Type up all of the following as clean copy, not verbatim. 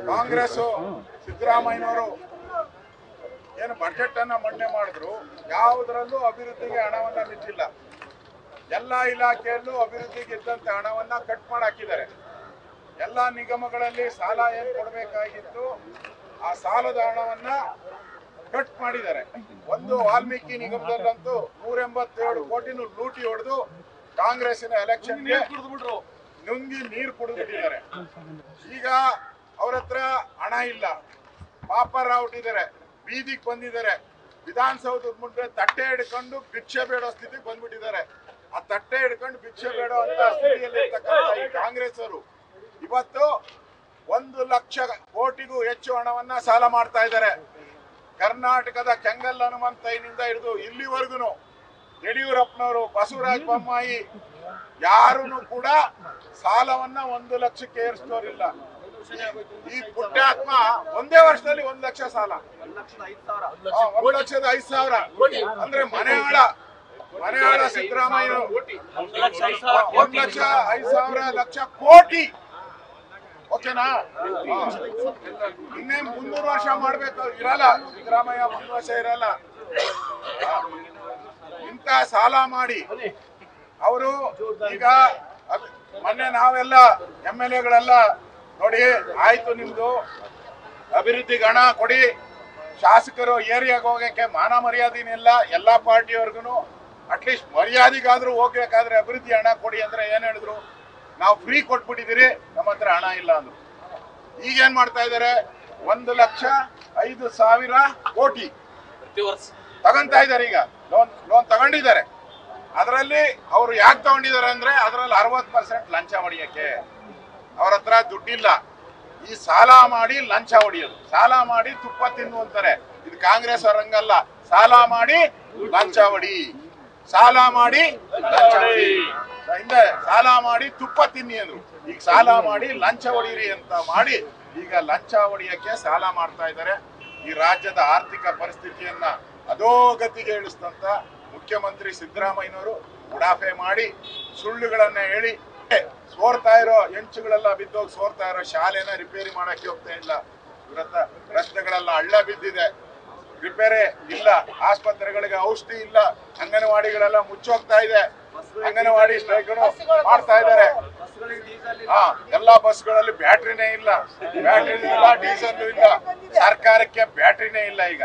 ಕಾಂಗ್ರೆಸ್ ಸಿದ್ದರಾಮಯ್ಯನವರು ಏನು ಬಜೆಟ್ ಅನ್ನ ಮಂಡನೆ ಮಾಡಿದ್ರು, ಯಾವುದರಲ್ಲೂ ಅಭಿವೃದ್ಧಿಗೆ ಹಣವನ್ನ ಬಿಟ್ಟಿಲ್ಲ. ಎಲ್ಲ ಇಲಾಖೆಯಲ್ಲೂ ಅಭಿವೃದ್ಧಿಗೆ ಇದ್ದಂತ ಹಣವನ್ನ ಕಟ್ ಮಾಡಿ ಹಾಕಿದ್ದಾರೆ. ಎಲ್ಲ ನಿಗಮಗಳಲ್ಲಿ ಸಾಲ ಏನು ಕೊಡಬೇಕಾಗಿತ್ತು ಆ ಸಾಲದ ಹಣವನ್ನ ಕಟ್ ಮಾಡಿದ್ದಾರೆ. ಒಂದು ವಾಲ್ಮೀಕಿ ನಿಗಮದಲ್ಲಂತೂ 187 ಕೋಟಿನೂ ಲೂಟಿ ಹೊಡೆದು ಕಾಂಗ್ರೆಸ್ಸಿನ ಎಲೆಕ್ಷನ್ಗೆ ನುಂಗಿ ನೀರು ಕುಡಿದ್ಬಿಟ್ಟಿದ್ದಾರೆ. ಈಗ ಅವ್ರ ಹತ್ರ ಹಣ ಇಲ್ಲ, ಪಾಪರ ಹೊಟ್ಟಿದ್ದಾರೆ, ಬೀದಿಗೆ ಬಂದಿದ್ದಾರೆ. ವಿಧಾನಸೌಧದ ಮುಂದೆ ತಟ್ಟೆ ಹಿಡ್ಕೊಂಡು ಭಿಕ್ಷೆ ಬೇಡೋ ಸ್ಥಿತಿಗೆ ಬಂದ್ಬಿಟ್ಟಿದ್ದಾರೆ. ಆ ತಟ್ಟೆ ಹಿಡ್ಕೊಂಡು ಭಿಕ್ಷೆ ಬೇಡೋ ಅಂತ ಸ್ಥಿತಿಯಲ್ಲಿರ್ತಕ್ಕಂಥ ಈ ಕಾಂಗ್ರೆಸ್ ಅವರು ಇವತ್ತು 1 ಲಕ್ಷ ಕೋಟಿಗೂ ಹೆಚ್ಚು ಹಣವನ್ನ ಸಾಲ ಮಾಡ್ತಾ ಇದ್ದಾರೆ. ಕರ್ನಾಟಕದ ಕೆಂಗಲ್ ಹನುಮಂತಯ್ಯನಿಂದ ಹಿಡಿದು ಇಲ್ಲಿವರೆಗೂ ಯಡಿಯೂರಪ್ಪನವರು, ಬಸವರಾಜ ಬೊಮ್ಮಾಯಿ ಯಾರೂ ಕೂಡ ಸಾಲವನ್ನ 1 ಲಕ್ಷಕ್ಕೆ ಏರಿಸೋರಿಲ್ಲ. ಈ ಪುಟ್ಟಾತ್ಮ ಒಂದೇ ವರ್ಷದಲ್ಲಿ 1 ಲಕ್ಷ ಸಾಲ, 1,05,000 ಅಂದ್ರೆ ಮನೆಯಾಳ ಸಿದ್ದರಾಮಯ್ಯ 1,05,000 ಕೋಟಿ. ಓಕೆನಾ? ಇನ್ನೇ 300 ವರ್ಷ ಮಾಡ್ಬೇಕು, ಇರಲ್ಲ ಸಿದ್ದರಾಮಯ್ಯ, 3 ವರ್ಷ ಇರಲ್ಲ. ಇಂತ ಸಾಲ ಮಾಡಿ ಅವರು ಈಗ ಮೊನ್ನೆ ನಾವೆಲ್ಲ MLA ನೋಡಿ, ಆಯ್ತು ನಿಮ್ದು ಅಭಿವೃದ್ಧಿಗೆ ಹಣ ಕೊಡಿ, ಶಾಸಕರು ಏರಿಯಾಗ ಹೋಗಕ್ಕೆ ಮಾನ ಮರ್ಯಾದೆನಿಲ್ಲ. ಎಲ್ಲಾ ಪಾರ್ಟಿಯವ್ರಿಗೂ ಅಟ್ಲೀಸ್ಟ್ ಮರ್ಯಾದೆಗಾದ್ರೂ ಹೋಗ್ಬೇಕಾದ್ರೆ ಅಭಿವೃದ್ಧಿ ಹಣ ಕೊಡಿ ಅಂದ್ರೆ ಏನ್ ಹೇಳಿದ್ರು, ನಾವು ಫ್ರೀ ಕೊಟ್ಬಿಟ್ಟಿದ್ದೀರಿ, ನಮ್ಮ ಹತ್ರ ಹಣ ಇಲ್ಲ ಅಂದ್ರು. ಈಗೇನ್ ಮಾಡ್ತಾ ಇದಾರೆ, 1,05,000 ಕೋಟಿ ತಗೊಂತಾ ಇದಾರೆ. ಈಗ ಲೋನ್ ತಗೊಂಡಿದ್ದಾರೆ. ಅದರಲ್ಲಿ ಅವರು ಯಾಕೆ ತಗೊಂಡಿದ್ದಾರೆ ಅಂದ್ರೆ ಅದರಲ್ಲಿ 60% ಲಂಚ ಹೊಡಿಯಕ್ಕೆ. ಅವ್ರ ಹತ್ರ ದುಡ್ಡಿಲ್ಲ. ಈ ಸಾಲ ಮಾಡಿ ಲಂಚ ಹೊಡಿಯೋದು, ಸಾಲ ಮಾಡಿ ತುಪ್ಪ ತಿನ್ನುವಂತಾರೆ. ಇದು ಕಾಂಗ್ರೆಸ್ ಅವರಂಗಲ್ಲ. ಸಾಲ ಮಾಡಿ ಲಂಚ ಹೊಡಿ, ಸಾಲ ಮಾಡಿ ಲಂಚ ಹೊಡಿ, ಹಿಂದೆ ಸಾಲ ಮಾಡಿ ತುಪ್ಪ ತಿನ್ನಿ ಅಂದ್ರು. ಈಗ ಸಾಲ ಮಾಡಿ ಲಂಚ ಹೊಡೀರಿ ಅಂತ ಮಾಡಿ ಈಗ ಲಂಚ ಹೊಡಿಯಕ್ಕೆ ಸಾಲ ಮಾಡ್ತಾ ಇದ್ದಾರೆ. ಈ ರಾಜ್ಯದ ಆರ್ಥಿಕ ಪರಿಸ್ಥಿತಿಯನ್ನ ಅಧೋಗತಿಗೆ ಇಳಿಸಿದಂತ ಮುಖ್ಯಮಂತ್ರಿ ಸಿದ್ದರಾಮಯ್ಯನವರು ಉಡಾಫೆ ಮಾಡಿ ಸುಳ್ಳುಗಳನ್ನ ಹೇಳಿ ಸೋರ್ತಾ ಇರೋ ಹೆಂಚುಗಳೆಲ್ಲ ಬಿದ್ದೋಗಿ ಸೋರ್ತಾ ಇರೋ ಶಾಲೆನ ರಿಪೇರಿ ಮಾಡಕ್ಕೆ ಹೋಗ್ತಾ ಇಲ್ಲ. ಇವತ್ತ ರಸ್ತೆಗಳೆಲ್ಲ ಹಳ್ಳ ಬಿದ್ದಿದೆ, ರಿಪೇರಿ ಇಲ್ಲ. ಆಸ್ಪತ್ರೆಗಳಿಗೆ ಔಷಧಿ ಇಲ್ಲ. ಅಂಗನವಾಡಿಗಳೆಲ್ಲ ಮುಚ್ಚೋಗ್ತಾ ಇದೆ. ಅಂಗನವಾಡಿ ಸ್ಟ್ರೈಕ್ಗಳು ಮಾಡ್ತಾ ಇದ್ದಾರೆ. ಎಲ್ಲಾ ಬಸ್ಗಳಲ್ಲಿ ಬ್ಯಾಟ್ರಿನೇ ಇಲ್ಲ, ಡೀಸೆಲ್ ಇಲ್ಲ. ಸರ್ಕಾರಕ್ಕೆ ಬ್ಯಾಟ್ರಿನೇ ಇಲ್ಲ. ಈಗ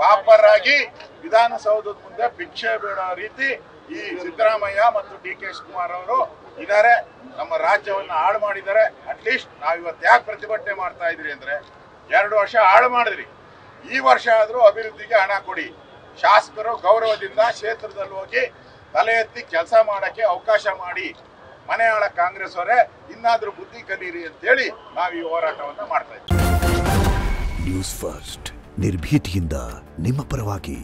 ಪಾಪರಾಗಿ ವಿಧಾನಸೌಧದ ಮುಂದೆ ಭಿಕ್ಷೆ ಬೇಡೋ ರೀತಿ ಈ ಸಿದ್ದರಾಮಯ್ಯ ಮತ್ತು DK ಶಿವಕುಮಾರ್ ಅವರು ಇದ್ದಾರೆ. ನಮ್ಮ ರಾಜ್ಯವನ್ನ ಹಾಳು ಮಾಡಿದ್ದಾರೆ. ಅಟ್ಲೀಸ್ಟ್ ನಾವ್ ಇವತ್ತು ಯಾಕೆ ಪ್ರತಿಭಟನೆ ಮಾಡ್ತಾ ಇದ್ರಿ ಅಂದ್ರೆ, 2 ವರ್ಷ ಹಾಳು ಮಾಡಿದ್ರಿ, ಈ ವರ್ಷ ಆದ್ರೂ ಅಭಿವೃದ್ಧಿಗೆ ಹಣ ಕೊಡಿ. ಶಾಸಕರು ಗೌರವದಿಂದ ಕ್ಷೇತ್ರದಲ್ಲಿ ಹೋಗಿ ತಲೆ ಎತ್ತಿ ಕೆಲಸ ಮಾಡಕ್ಕೆ ಅವಕಾಶ ಮಾಡಿ. ಮನೆಯಾಳ ಕಾಂಗ್ರೆಸ್ ಅವರೇ ಇನ್ನಾದ್ರೂ ಬುದ್ಧಿ ಕಲೀರಿ ಅಂತೇಳಿ ನಾವು ಈ ಹೋರಾಟವನ್ನ ಮಾಡ್ತಾ ಇದ್ದೀವಿ. ನ್ಯೂಸ್ ಫಸ್ಟ್, ನಿರ್ಭೀತಿಯಿಂದ ನಿಮ್ಮ ಪರವಾಗಿ.